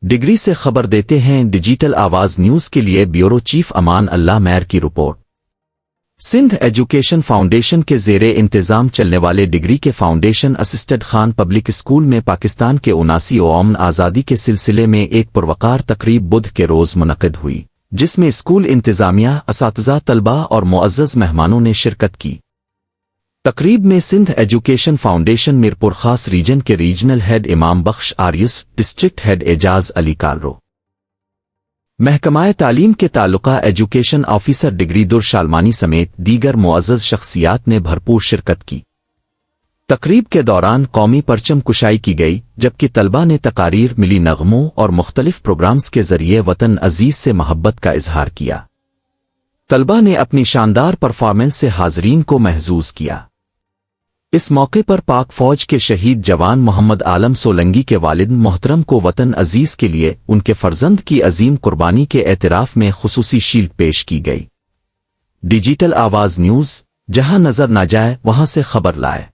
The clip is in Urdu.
ڈگری سے خبر دیتے ہیں ڈیجیٹل آواز نیوز کے لیے بیورو چیف امان اللہ میر کی رپورٹ۔ سندھ ایجوکیشن فاؤنڈیشن کے زیر انتظام چلنے والے ڈگری کے foundation assisted Khan public school میں پاکستان کے 79 آزادی کے سلسلے میں ایک پروقار تقریب بدھ کے روز منعقد ہوئی، جس میں اسکول انتظامیہ، اساتذہ، طلباء اور معزز مہمانوں نے شرکت کی۔ تقریب میں سندھ ایجوکیشن فاؤنڈیشن میرپور خاص ریجن کے regional head Imam Bakhsh آریوس، district head اعجاز علی کالرو، محکمہ تعلیم کے تعلقہ ایجوکیشن آفیسر ڈگری در شالمانی سمیت دیگر معزز شخصیات نے بھرپور شرکت کی۔ تقریب کے دوران قومی پرچم کشائی کی گئی، جبکہ طلباء نے تقاریر، ملی نغموں اور مختلف پروگرامز کے ذریعے وطن عزیز سے محبت کا اظہار کیا۔ طلباء نے اپنی شاندار پرفارمنس سے حاضرین کو محظوظ کیا۔ اس موقع پر پاک فوج کے شہید جوان محمد عالم سولنگی کے والد محترم کو وطن عزیز کے لیے ان کے فرزند کی عظیم قربانی کے اعتراف میں خصوصی شیلڈ پیش کی گئی۔ ڈیجیٹل آواز نیوز، جہاں نظر نہ جائے وہاں سے خبر لائے۔